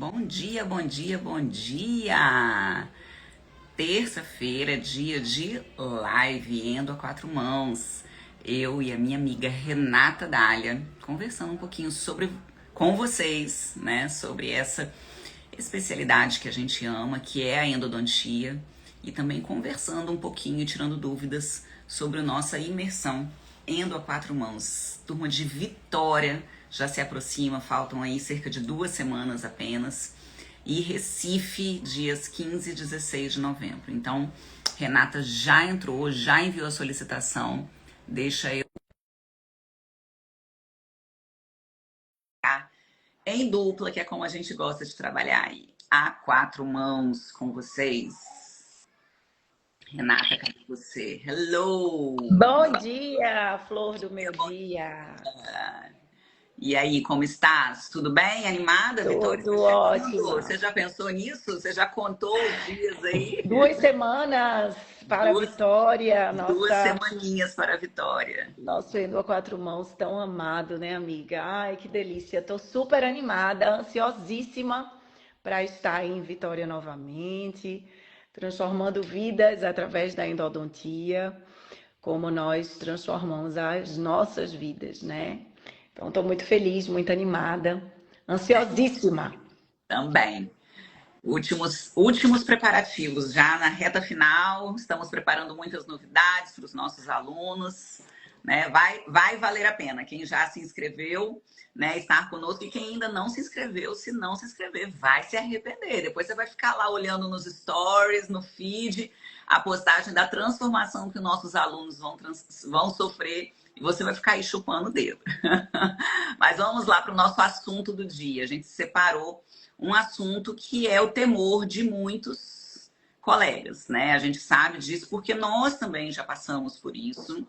Bom dia, bom dia, bom dia! Terça-feira é dia de live Endo a Quatro Mãos. Eu e a minha amiga Renata Dália conversando um pouquinho com vocês, né, sobre essa especialidade que a gente ama, que é a endodontia, e também conversando um pouquinho e tirando dúvidas sobre a nossa imersão Endo a Quatro Mãos. Turma de Vitória já se aproxima, faltam aí cerca de 2 semanas apenas. E Recife, dias 15 e 16 de novembro. Então, Renata já entrou, já enviou a solicitação. Deixa eu ficar em dupla, que é como a gente gosta de trabalhar aí. A quatro mãos com vocês. Renata, cadê você? Hello! Bom dia, flor do meu Bom dia. dia. E aí, como estás? Tudo bem? Animada? Vitória está Tudo chegando? Você ótima. já pensou nisso? Você já contou os dias aí? 2 semanas para a Duas, vitória, duas semaninhas para a vitória. nosso Endo a Quatro Mãos tão amado, né, amiga? Ai, que delícia. Estou super animada, ansiosíssima para estar em Vitória novamente, transformando vidas através da endodontia, como nós transformamos as nossas vidas, né? Então, estou muito feliz, muito animada, ansiosíssima. Também. Últimos preparativos, já na reta final, estamos preparando muitas novidades para os nossos alunos, né? Vai valer a pena. Quem já se inscreveu, né, estar conosco, e quem ainda não se inscreveu, se não se inscrever, vai se arrepender. Depois você vai ficar lá olhando nos stories, no feed, a postagem da transformação que os nossos alunos vão sofrer, e você vai ficar aí chupando o dedo. Mas vamos lá para o nosso assunto do dia. A gente separou um assunto que é o temor de muitos colegas, né? A gente sabe disso porque nós também já passamos por isso.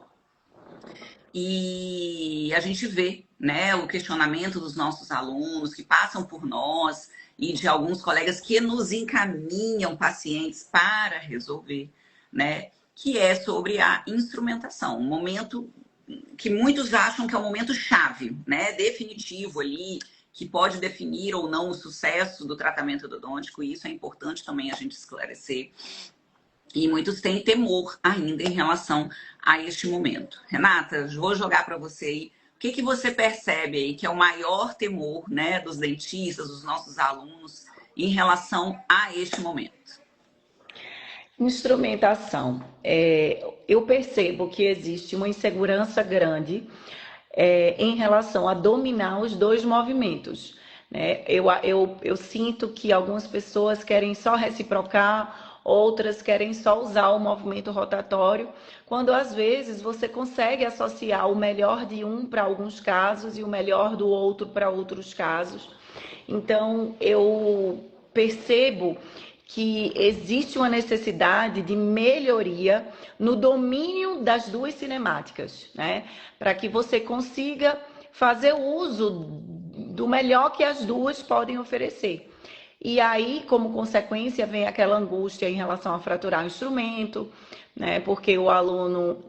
E a gente vê, né, o questionamento dos nossos alunos que passam por nós e de alguns colegas que nos encaminham pacientes para resolver, né? Que é sobre a instrumentação, um momento que muitos acham que é um momento chave, né? Definitivo ali, que pode definir ou não o sucesso do tratamento endodôntico, e isso é importante também a gente esclarecer. E muitos têm temor ainda em relação a este momento. Renata, vou jogar para você aí. O que você percebe aí que é o maior temor, né, dos dentistas, dos nossos alunos, em relação a este momento? Instrumentação. Eu percebo que existe uma insegurança grande em relação a dominar os dois movimentos, né? Eu sinto que algumas pessoas querem só reciprocar, outras querem só usar o movimento rotatório, quando às vezes você consegue associar o melhor de um para alguns casos e o melhor do outro para outros casos. Então, eu percebo que existe uma necessidade de melhoria no domínio das duas cinemáticas, né? Para que você consiga fazer uso do melhor que as duas podem oferecer. E aí, como consequência, vem aquela angústia em relação a fraturar o instrumento, né? Porque o aluno,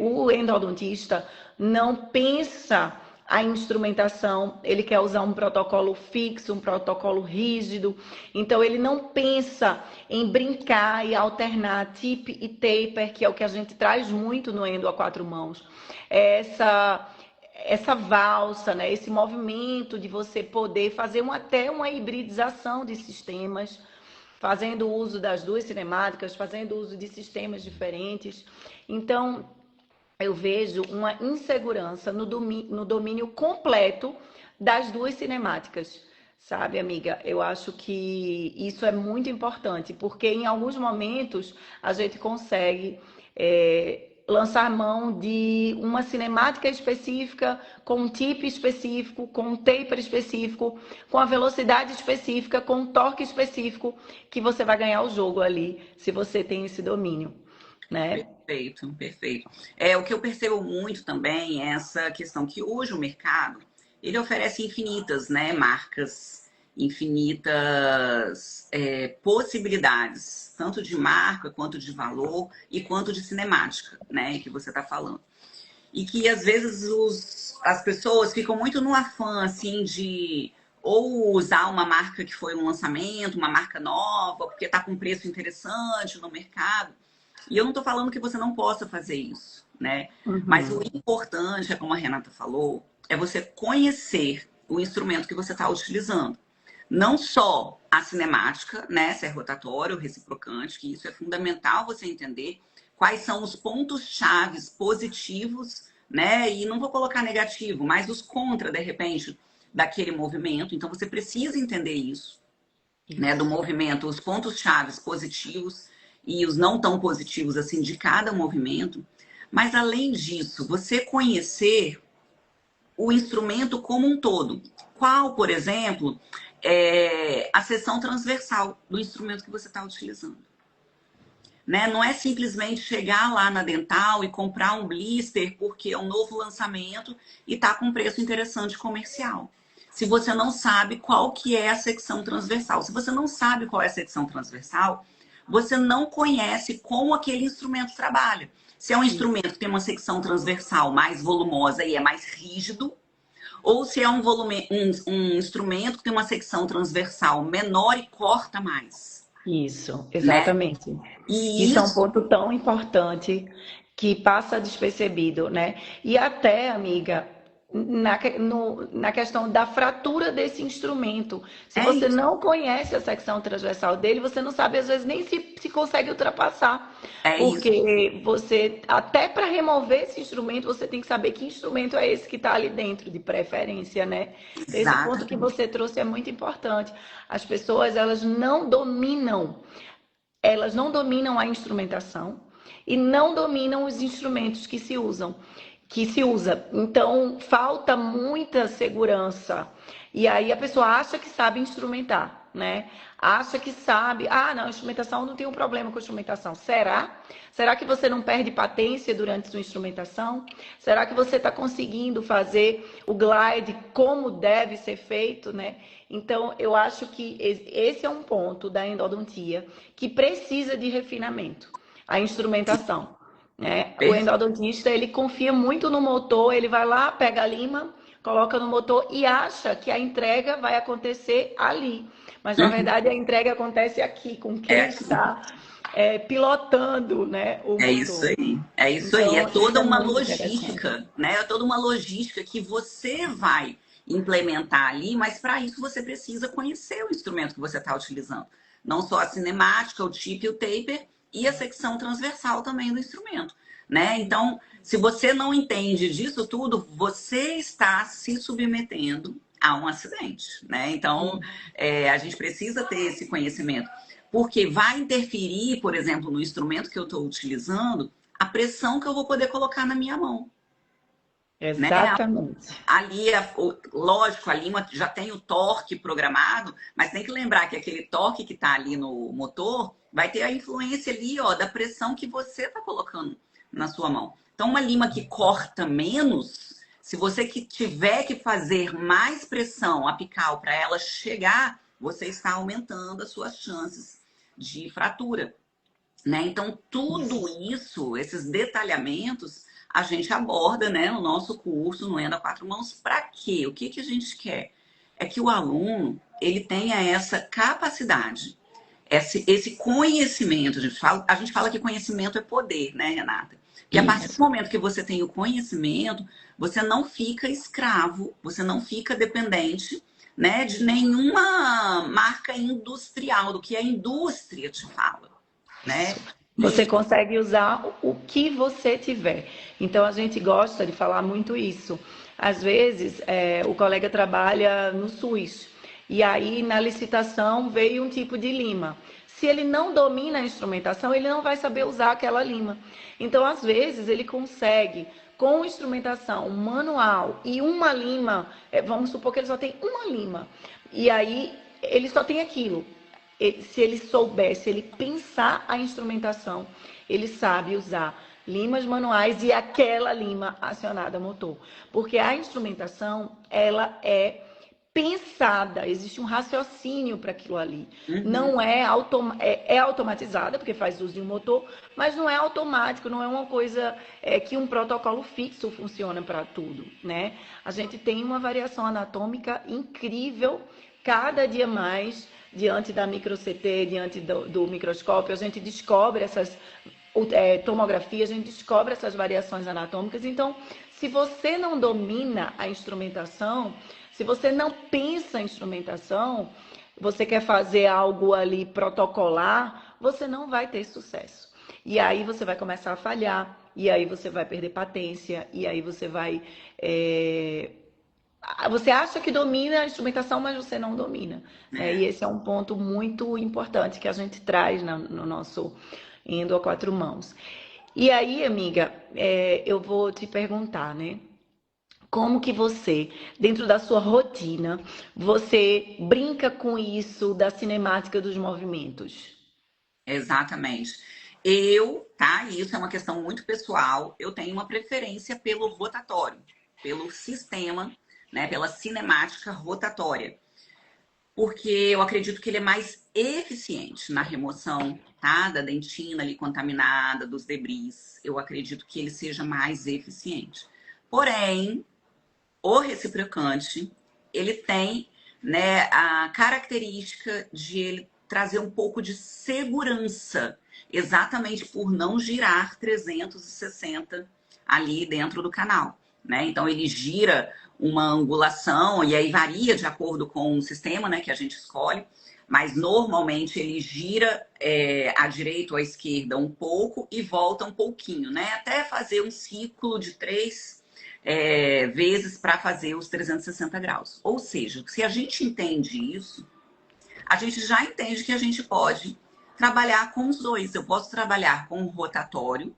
o endodontista, não pensa a instrumentação, ele quer usar um protocolo fixo, um protocolo rígido, então ele não pensa em brincar e alternar tip e taper, que é o que a gente traz muito no endo a quatro mãos. Essa valsa, né? Esse movimento de você poder fazer até uma hibridização de sistemas, fazendo uso das duas cinemáticas, fazendo uso de sistemas diferentes. Então, eu vejo uma insegurança no domínio completo das duas cinemáticas, sabe, amiga? Eu acho que isso é muito importante, porque em alguns momentos a gente consegue lançar mão de uma cinemática específica, com um tipo específico, com um taper específico, com a velocidade específica, com um torque específico, que você vai ganhar o jogo ali, se você tem esse domínio, né? Perfeito, perfeito. O que eu percebo muito também é essa questão que hoje o mercado, ele oferece infinitas, né, marcas, infinitas possibilidades, tanto de marca, quanto de valor e quanto de cinemática, né, que você está falando. E que às vezes as pessoas ficam muito no afã, assim, de ou usar uma marca que foi um lançamento, uma marca nova, porque está com preço interessante no mercado. E eu não estou falando que você não possa fazer isso, né? Mas o Uhum. importante, é como a Renata falou, é você conhecer o instrumento que você está utilizando. Não só a cinemática, né? Se é rotatório, reciprocante, que isso é fundamental você entender quais são os pontos chaves positivos, né? E não vou colocar negativo, mas os contra, de repente, daquele movimento. Então você precisa entender isso, né? Do Isso. movimento, os pontos chaves positivos e os não tão positivos assim de cada movimento. Mas além disso, você conhecer o instrumento como um todo. Qual, por exemplo, é a seção transversal do instrumento que você está utilizando. Né? Não é simplesmente chegar lá na Dental e comprar um blister porque é um novo lançamento e está com um preço interessante comercial. Se você não sabe qual que é a secção transversal. Se você não sabe qual é a secção transversal, você não conhece como aquele instrumento trabalha. Se é um instrumento que tem uma secção transversal mais volumosa e é mais rígido, ou se é um instrumento que tem uma secção transversal menor e corta mais, Isso, né? exatamente. E Isso é um isso ponto tão importante que passa despercebido, né? E até, amiga, na questão da fratura desse instrumento. Se é você isso, não conhece a secção transversal dele, você não sabe, às vezes, nem se consegue ultrapassar. é isso, Porque você, até para remover esse instrumento, você tem que saber que instrumento é esse que está ali dentro, de preferência, né? Esse ponto que exatamente. você trouxe é muito importante. As pessoas, elas não dominam a instrumentação e não dominam os instrumentos que se usa. Então, falta muita segurança. E aí a pessoa acha que sabe instrumentar, né? Acha que sabe, não, instrumentação, não tem um problema com instrumentação. Será? Será que você não perde patência durante sua instrumentação? Será que você está conseguindo fazer o glide como deve ser feito, né? Então, eu acho que esse é um ponto da endodontia que precisa de refinamento, a instrumentação, né? O Perfeito. endodontista, ele confia muito no motor, ele vai lá, pega a lima, coloca no motor e acha que a entrega vai acontecer ali. Mas, na Uhum. verdade, a entrega acontece aqui, com É quem aqui. está pilotando, né, o É isso motor. aí. É isso aí. É Então, isso toda é uma muito interessante. logística, né? É toda uma logística que você vai implementar ali, mas para isso você precisa conhecer o instrumento que você está utilizando. Não só a cinemática, o tip e o taper, e a secção transversal também do instrumento, né? Então, se você não entende disso tudo, você está se submetendo a um acidente, né? Então, a gente precisa ter esse conhecimento. Porque vai interferir, por exemplo, no instrumento que eu estou utilizando, a pressão que eu vou poder colocar na minha mão, né? Exatamente. Ali, lógico, ali já tem o torque programado, mas tem que lembrar que aquele torque que está ali no motor vai ter a influência ali, ó, da pressão que você está colocando na sua mão. Então, uma lima que corta menos, se você que tiver que fazer mais pressão apical para ela chegar, você está aumentando as suas chances de fratura, né? Então, tudo Isso. isso, esses detalhamentos, a gente aborda, né, no nosso curso, no Enda Quatro Mãos, para quê? O que que a gente quer? É que o aluno, ele tenha essa capacidade, esse conhecimento. A gente fala que conhecimento é poder, né, Renata? Porque a partir do Isso. momento que você tem o conhecimento, você não fica escravo, você não fica dependente, né, de nenhuma marca industrial, do que a indústria te fala, né? Isso. Você E consegue usar o que você tiver. Então a gente gosta de falar muito isso. Às vezes, o colega trabalha no SUS e aí na licitação veio um tipo de lima. Se ele não domina a instrumentação, ele não vai saber usar aquela lima. Então, às vezes, ele consegue, com instrumentação manual e uma lima, vamos supor que ele só tem uma lima, e aí ele só tem aquilo. Se ele souber, se ele pensar a instrumentação, ele sabe usar limas manuais e aquela lima acionada a motor. Porque a instrumentação, ela é pensada, existe um raciocínio para aquilo ali. Uhum. Não é, é automatizada, porque faz uso de um motor, mas não é automático, não é uma coisa que um protocolo fixo funciona para tudo, né? A gente tem uma variação anatômica incrível, cada dia mais, diante da micro-CT, diante do microscópio, a gente descobre essas tomografia, a gente descobre essas variações anatômicas. Então, se você não domina a instrumentação, se você não pensa em instrumentação, você quer fazer algo ali protocolar, você não vai ter sucesso. E aí você vai começar a falhar, e aí você vai perder patência, e aí você vai... Você acha que domina a instrumentação, mas você não domina. Né? E esse é um ponto muito importante que a gente traz no nosso Endo a Quatro Mãos. E aí, amiga, eu vou te perguntar, né? Como que você, dentro da sua rotina, você brinca com isso da cinemática dos movimentos? Exatamente. Isso é uma questão muito pessoal, eu tenho uma preferência pelo rotatório, pelo sistema, né, pela cinemática rotatória, porque eu acredito que ele é mais eficiente na remoção, tá, da dentina ali contaminada, dos debris. Eu acredito que ele seja mais eficiente. Porém, o reciprocante, ele tem, né, a característica de ele trazer um pouco de segurança, exatamente por não girar 360 ali dentro do canal, né? Então ele gira uma angulação e aí varia de acordo com o sistema, né, que a gente escolhe, mas normalmente ele gira à direita ou à esquerda um pouco e volta um pouquinho, né? Até fazer um ciclo de 3 vezes para fazer os 360 graus. Ou seja, se a gente entende isso, a gente já entende que a gente pode trabalhar com os dois. Eu posso trabalhar com o rotatório,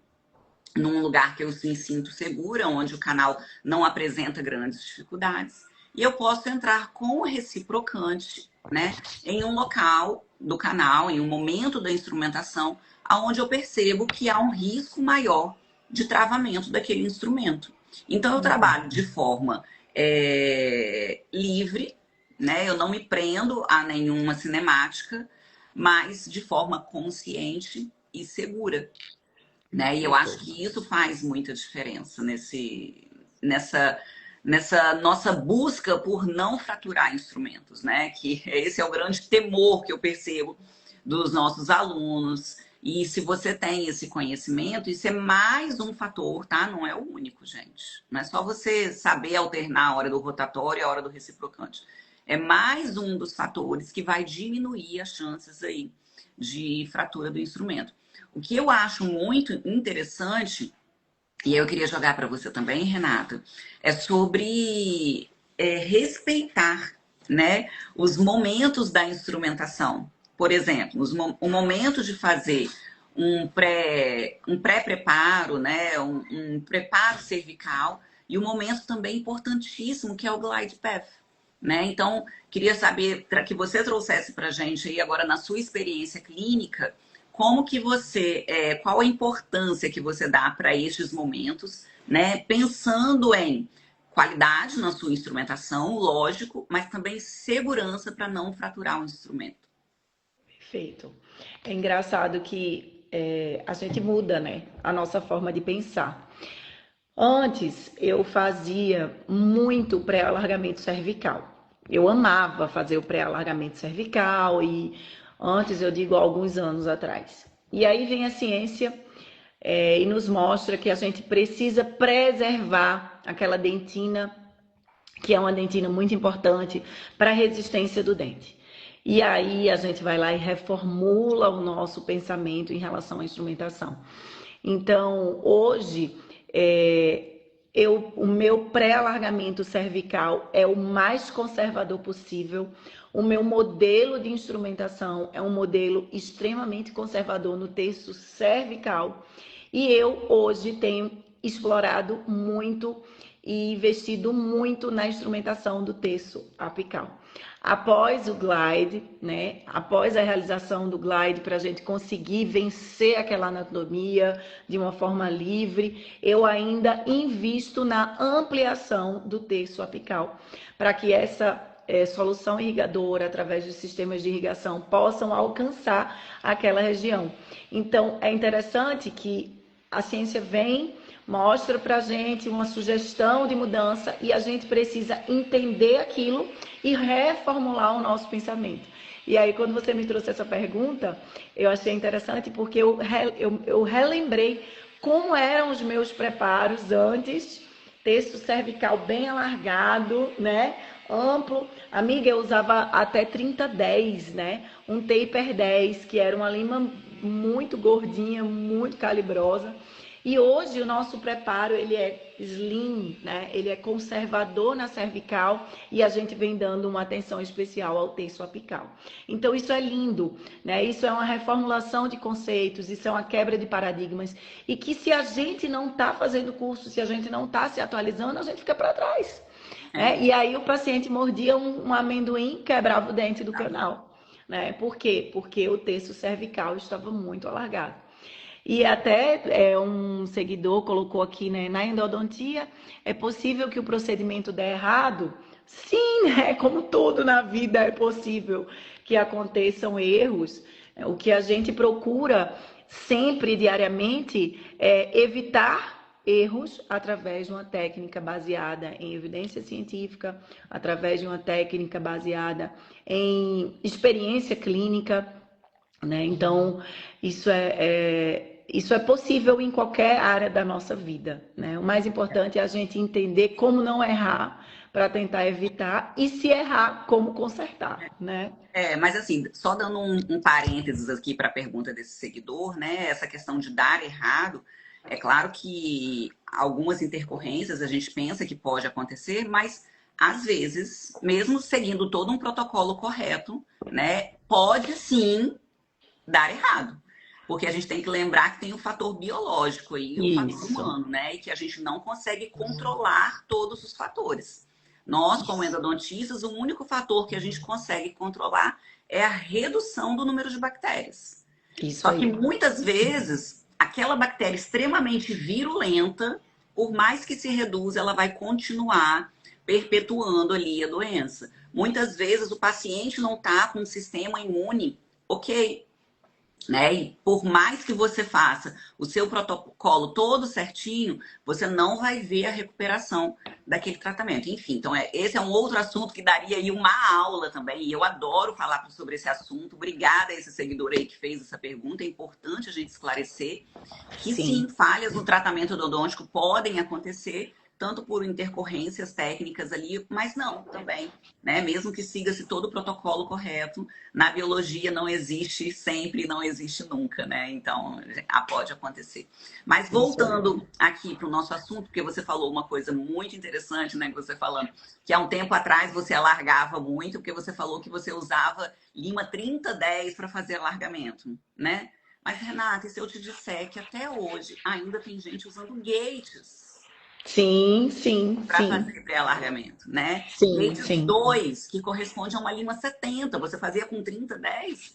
num lugar que eu me sinto segura, onde o canal não apresenta grandes dificuldades. E eu posso entrar com o reciprocante, né, em um local do canal, em um momento da instrumentação, onde eu percebo que há um risco maior de travamento daquele instrumento. Então, eu trabalho de forma livre, né? Eu não me prendo a nenhuma cinemática, mas de forma consciente e segura, né? E eu acho que isso faz muita diferença nessa nossa busca por não fraturar instrumentos, né? Que esse é o grande temor que eu percebo dos nossos alunos. E se você tem esse conhecimento, isso é mais um fator, tá? Não é o único, gente. Não é só você saber alternar a hora do rotatório e a hora do reciprocante. É mais um dos fatores que vai diminuir as chances aí de fratura do instrumento. O que eu acho muito interessante, e eu queria jogar para você também, Renata, é sobre respeitar, né, os momentos da instrumentação. Por exemplo, o momento de fazer um pré-preparo, né, um preparo cervical, e um momento também importantíssimo, que é o glide path. Né? Então, queria saber que você trouxesse para a gente aí agora na sua experiência clínica, como que você, qual a importância que você dá para estes momentos, né? Pensando em qualidade na sua instrumentação, lógico, mas também segurança para não fraturar o instrumento. Perfeito. É engraçado que a gente muda, né, a nossa forma de pensar. Antes eu fazia muito pré-alargamento cervical. Eu amava fazer o pré-alargamento cervical e antes eu digo alguns anos atrás. E aí vem a ciência e nos mostra que a gente precisa preservar aquela dentina, que é uma dentina muito importante para a resistência do dente. E aí a gente vai lá e reformula o nosso pensamento em relação à instrumentação. Então, hoje, o meu pré-alargamento cervical é o mais conservador possível. O meu modelo de instrumentação é um modelo extremamente conservador no terço cervical. E eu hoje tenho explorado muito e investido muito na instrumentação do terço apical. Após o glide, né? Após a realização do glide, para a gente conseguir vencer aquela anatomia de uma forma livre, eu ainda invisto na ampliação do terço apical, para que essa solução irrigadora, através dos sistemas de irrigação, possam alcançar aquela região. Então, é interessante que a ciência vem, mostra para a gente uma sugestão de mudança e a gente precisa entender aquilo e reformular o nosso pensamento. E aí, quando você me trouxe essa pergunta, eu achei interessante porque eu relembrei como eram os meus preparos antes, terço cervical bem alargado, né? Amplo. Amiga, eu usava até 30-10, né? Um taper 10, que era uma lima muito gordinha, muito calibrosa. E hoje o nosso preparo, ele é slim, né? Ele é conservador na cervical e a gente vem dando uma atenção especial ao terço apical. Então isso é lindo, né? Isso é uma reformulação de conceitos, isso é uma quebra de paradigmas e que se a gente não está fazendo curso, se a gente não está se atualizando, a gente fica para trás. Né? E aí o paciente mordia um amendoim, quebrava o dente do canal. Né? Por quê? Porque o terço cervical estava muito alargado. E até um seguidor colocou aqui, né, na endodontia, é possível que o procedimento dê errado? Sim, né? Como tudo na vida é possível que aconteçam erros. O que a gente procura sempre, diariamente, é evitar erros através de uma técnica baseada em evidência científica, através de uma técnica baseada em experiência clínica, né? Então, isso é possível em qualquer área da nossa vida, né? O mais importante é a gente entender como não errar para tentar evitar e se errar, como consertar, né? Mas assim, só dando um parênteses aqui para a pergunta desse seguidor, né? Essa questão de dar errado, é claro que algumas intercorrências a gente pensa que pode acontecer, mas às vezes, mesmo seguindo todo um protocolo correto, né, pode sim dar errado. Porque a gente tem que lembrar que tem o fator biológico e o fator Isso. humano, né? E que a gente não consegue controlar todos os fatores. Nós, como endodontistas, o único fator que a gente consegue controlar é a redução do número de bactérias. Isso Só que aí. muitas vezes, aquela bactéria extremamente virulenta, por mais que se reduza, ela vai continuar perpetuando ali a doença. Muitas vezes o paciente não está com um sistema imune ok, né? E por mais que você faça o seu protocolo todo certinho, você não vai ver a recuperação daquele tratamento. Enfim, então esse é um outro assunto que daria aí uma aula também. E eu adoro falar sobre esse assunto. Obrigada a esse seguidor aí que fez essa pergunta. É importante a gente esclarecer que sim, falhas no tratamento odontológico podem acontecer, tanto por intercorrências técnicas ali, mas não também, né? Mesmo que siga-se todo o protocolo correto, na biologia não existe sempre, não existe nunca, né? Então, pode acontecer. Mas voltando aqui para o nosso assunto, porque você falou uma coisa muito interessante, né? Que você falando que há um tempo atrás você alargava muito, porque você falou que você usava lima 30-10 para fazer alargamento, né? Mas, Renata, e se eu te disser que até hoje ainda tem gente usando gates Sim, sim, para sim. fazer pré-alargamento, né? Sim, Gates sim. 2, que corresponde a uma lima 70, você fazia com 30-10.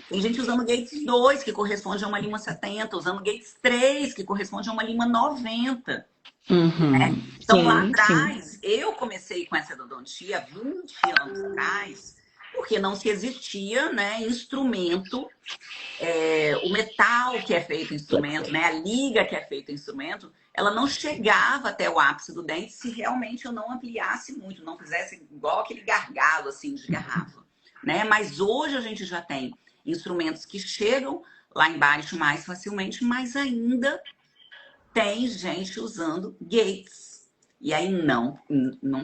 Tem gente usando Gates 2, que corresponde a uma lima 70, usando Gates 3, que corresponde a uma lima 90. Uhum. Então, lá Sim, sim. atrás, eu comecei com essa endodontia 20 anos atrás, porque não se existia, né, instrumento, o metal que é feito instrumento, né, a liga que é feito instrumento, ela não chegava até o ápice do dente se realmente eu não ampliasse muito, não fizesse igual aquele gargalo assim de garrafa, né? Mas hoje a gente já tem instrumentos que chegam lá embaixo mais facilmente, mas ainda tem gente usando gates. E aí não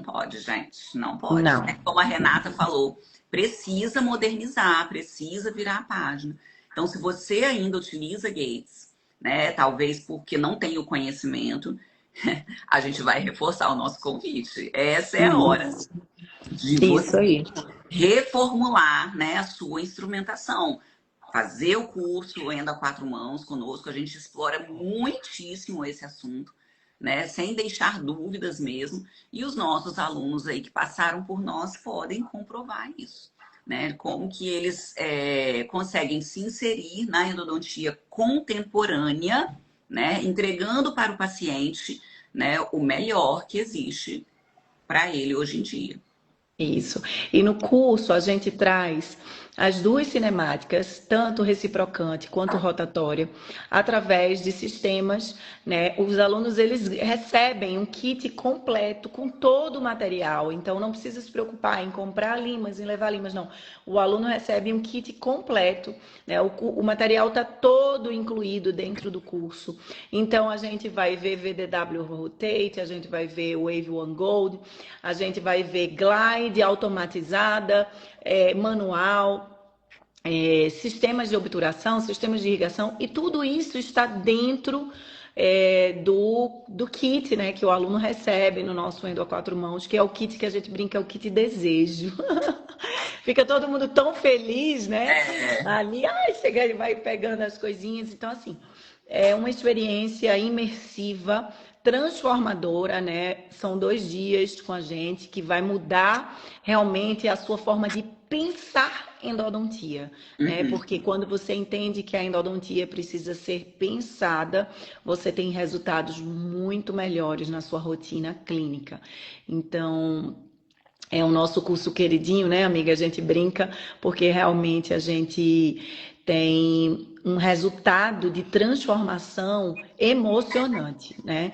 pode, gente, não pode. Não. É como a Renata falou, precisa modernizar, precisa virar a página. Então, se você ainda utiliza gates, né, talvez porque não tem o conhecimento, a gente vai reforçar o nosso convite. Essa é a hora de Isso você aí. reformular, né, a sua instrumentação. Fazer o curso Endo a Quatro Mãos conosco, a gente explora muitíssimo esse assunto, né, sem deixar dúvidas mesmo. E os nossos alunos aí que passaram por nós podem comprovar isso, né, como que eles conseguem se inserir na endodontia contemporânea, né, entregando para o paciente, né, o melhor que existe para ele hoje em dia. Isso. E no curso a gente traz as duas cinemáticas, tanto reciprocante quanto rotatória, através de sistemas, né? Os alunos eles recebem um kit completo com todo o material, então não precisa se preocupar em comprar limas, em levar limas, não. O aluno recebe um kit completo, né? O material está todo incluído dentro do curso. Então a gente vai ver VDW Rotate, a gente vai ver Wave One Gold, a gente vai ver glide automatizada, manual, sistemas de obturação, sistemas de irrigação, e tudo isso está dentro do kit, né, que o aluno recebe no nosso Endo a Quatro Mãos, que é o kit que a gente brinca, é o kit desejo. Fica todo mundo tão feliz, né? É, Ali, ai, chega, ele vai pegando as coisinhas. Então, assim, é uma experiência imersiva, transformadora, né? São 2 dias com a gente que vai mudar realmente a sua forma de pensar endodontia, né? uhum. Porque quando você entende que a endodontia precisa ser pensada, você tem resultados muito melhores na sua rotina clínica. Então, é o nosso curso queridinho, né, amiga? A gente brinca porque realmente a gente tem um resultado de transformação emocionante, né?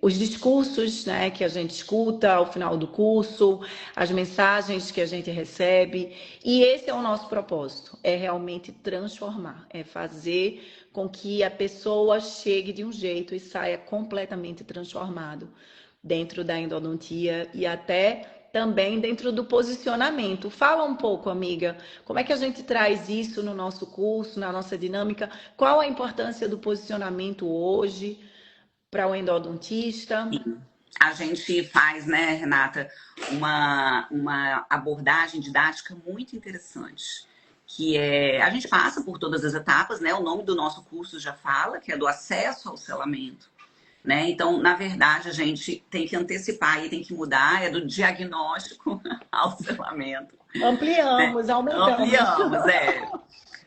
Os discursos, né, que a gente escuta ao final do curso, as mensagens que a gente recebe, e esse é o nosso propósito, é realmente transformar, é fazer com que a pessoa chegue de um jeito e saia completamente transformado dentro da endodontia e até também dentro do posicionamento. Fala um pouco, amiga, como é que a gente traz isso no nosso curso, na nossa dinâmica? Qual a importância do posicionamento hoje para o endodontista? A gente faz, né, Renata, uma abordagem didática muito interessante, que é, a gente passa por todas as etapas, né, o nome do nosso curso já fala, que é do acesso ao selamento, né, então, na verdade, a gente tem que antecipar e tem que mudar, é do diagnóstico ao selamento, né, Ampliamos, aumentamos. ampliamos,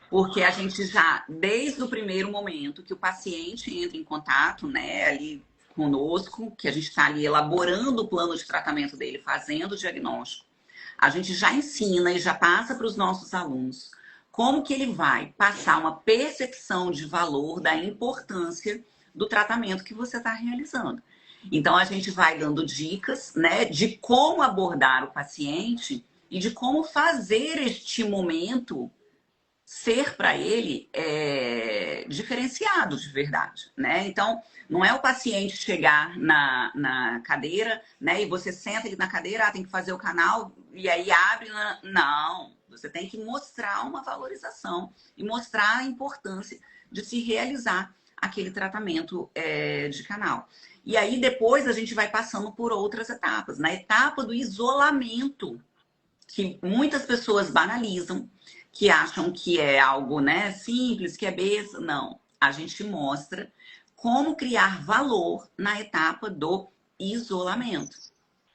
porque a gente já, desde o primeiro momento que o paciente entra em contato, né, ali conosco, que a gente está ali elaborando o plano de tratamento dele, fazendo o diagnóstico, a gente já ensina e já passa para os nossos alunos como que ele vai passar uma percepção de valor da importância do tratamento que você está realizando. Então, a gente vai dando dicas, né, de como abordar o paciente e de como fazer este momento ser para ele diferenciado de verdade, né? Então, não é o paciente chegar na cadeira, né? E você senta ele na cadeira, tem que fazer o canal e aí abre. Não, você tem que mostrar uma valorização e mostrar a importância de se realizar aquele tratamento de canal. E aí depois a gente vai passando por outras etapas. Na etapa do isolamento, que muitas pessoas banalizam, que acham que é algo, né, simples, que é besta. Não, a gente mostra como criar valor na etapa do isolamento,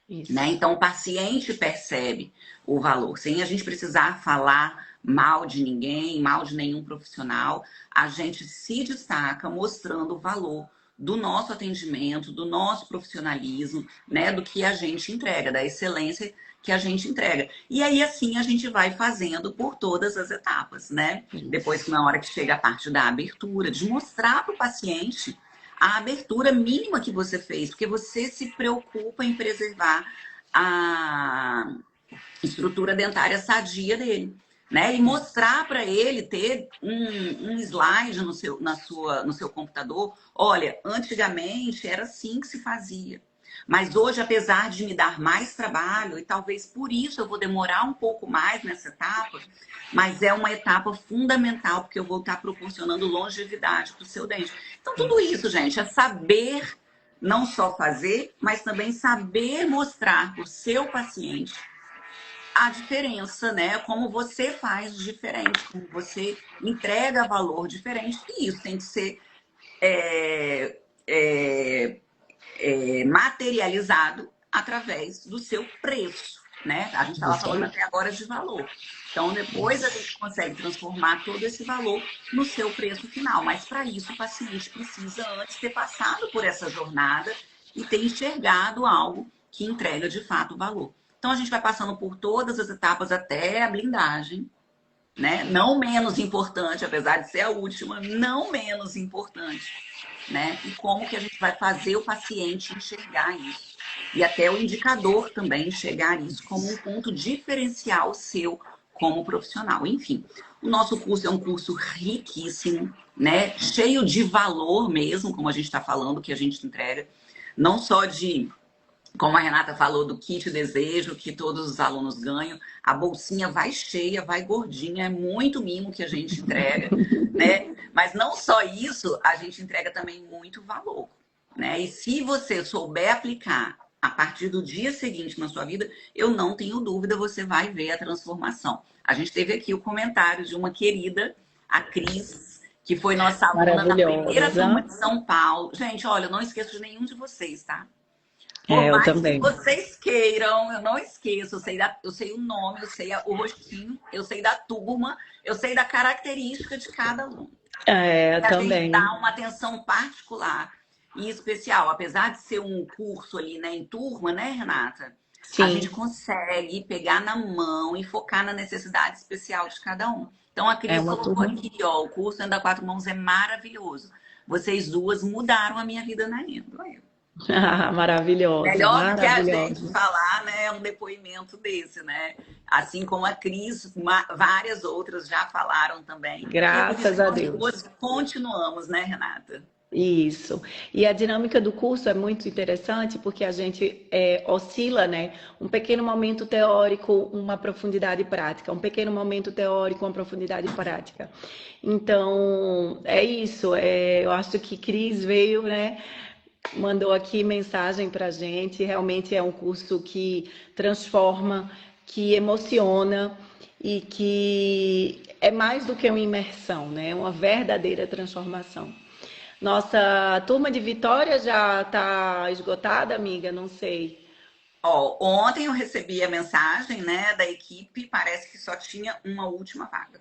né? Isso. Então o paciente percebe o valor, sem a gente precisar falar mal de ninguém, mal de nenhum profissional, a gente se destaca mostrando o valor do nosso atendimento, do nosso profissionalismo, né, do que a gente entrega, da excelência que a gente entrega. E aí, assim, a gente vai fazendo por todas as etapas, né? Depois, Isso. na hora que chega a parte da abertura, de mostrar para o paciente a abertura mínima que você fez, porque você se preocupa em preservar a estrutura dentária sadia dele, né? E mostrar para ele, ter um slide no seu computador. Olha, antigamente era assim que se fazia. Mas hoje, apesar de me dar mais trabalho, e talvez por isso eu vou demorar um pouco mais nessa etapa, mas é uma etapa fundamental, porque eu vou estar proporcionando longevidade para o seu dente. Então, tudo Isso. isso, gente, é saber não só fazer, mas também saber mostrar para o seu paciente a diferença, né? Como você faz diferente, como você entrega valor diferente, e isso tem que ser é, é, materializado através do seu preço, né? A gente estava Isso falando aí. até agora de valor. Então, depois a gente consegue transformar todo esse valor no seu preço final. Mas, para isso, o paciente precisa antes ter passado por essa jornada e ter enxergado algo que entrega de fato valor. Então a gente vai passando por todas as etapas até a blindagem, né? Não menos importante, apesar de ser a última, não menos importante, né? E como que a gente vai fazer o paciente enxergar isso. E até o indicador também enxergar isso como um ponto diferencial seu como profissional. Enfim, o nosso curso é um curso riquíssimo, né? Cheio de valor mesmo, como a gente está falando, que a gente entrega. Não só de, como a Renata falou, do kit desejo, que todos os alunos ganham. A bolsinha vai cheia, vai gordinha, é muito mimo que a gente entrega, né? Mas não só isso, a gente entrega também muito valor, né? E se você souber aplicar a partir do dia seguinte na sua vida, eu não tenho dúvida, você vai ver a transformação. A gente teve aqui o comentário de uma querida, a Cris, que foi nossa aluna na primeira turma Maravilhosa. de São Paulo. Gente, olha, eu não esqueço de nenhum de vocês, tá? Por É, eu mais que também. vocês queiram, eu não esqueço. Eu sei o nome, eu sei o rostinho, eu sei da turma, eu sei da característica de cada aluno. É, A gente também. dá uma atenção particular e especial. Apesar de ser um curso ali, né, em turma, né, Renata? A gente Sim, consegue pegar na mão e focar na necessidade especial de cada um. Então, a é Cris uma colocou turma. aqui, ó, o curso Anda Quatro Mãos é maravilhoso. Vocês duas mudaram a minha vida na Endo. Maravilhosa, Melhor do que a gente maravilhosa. falar, né, um depoimento desse, né? Assim como a Cris, várias outras já falaram também. E é por isso Graças que a nós Deus. duas continuamos, né, Renata? Isso. E a dinâmica do curso é muito interessante porque a gente oscila, né? Um pequeno momento teórico, uma profundidade prática. Um pequeno momento teórico, uma profundidade prática. Então, é isso. Eu acho que Cris veio, né? Mandou aqui mensagem para a gente. Realmente é um curso que transforma, que emociona e que é mais do que uma imersão, né? É uma verdadeira transformação. Nossa turma de Vitória já está esgotada, amiga? Não sei. Ó, ontem eu recebi a mensagem, né, da equipe, parece que só tinha uma última vaga.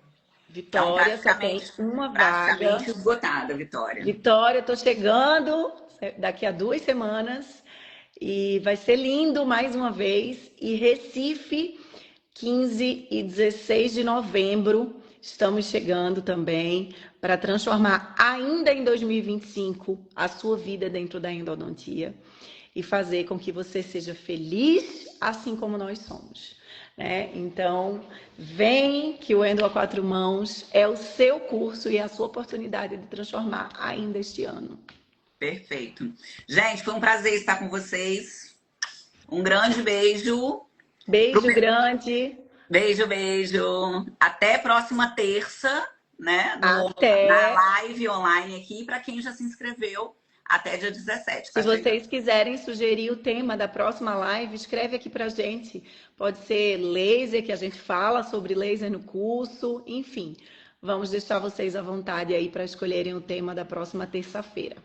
Então, Vitória só tem uma praticamente vaga. esgotada, Vitória. Vitória, estou chegando daqui a 2 semanas e vai ser lindo mais uma vez. E Recife, 15 e 16 de novembro, estamos chegando também para transformar ainda em 2025 a sua vida dentro da endodontia e fazer com que você seja feliz assim como nós somos. Né? Então, vem que o Endo a Quatro Mãos é o seu curso e a sua oportunidade de transformar ainda este ano. Perfeito. Gente, foi um prazer estar com vocês. Um grande beijo. Beijo grande. Beijo, beijo. Até próxima terça, né? Na Até. live online aqui, para quem já se inscreveu até dia 17, Se tá chegando. vocês quiserem sugerir o tema da próxima live, escreve aqui pra gente. Pode ser laser, que a gente fala sobre laser no curso, enfim. Vamos deixar vocês à vontade aí para escolherem o tema da próxima terça-feira.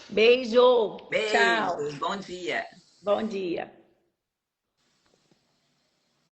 Beijo! Tchau! Beijos, bom dia. Bom dia!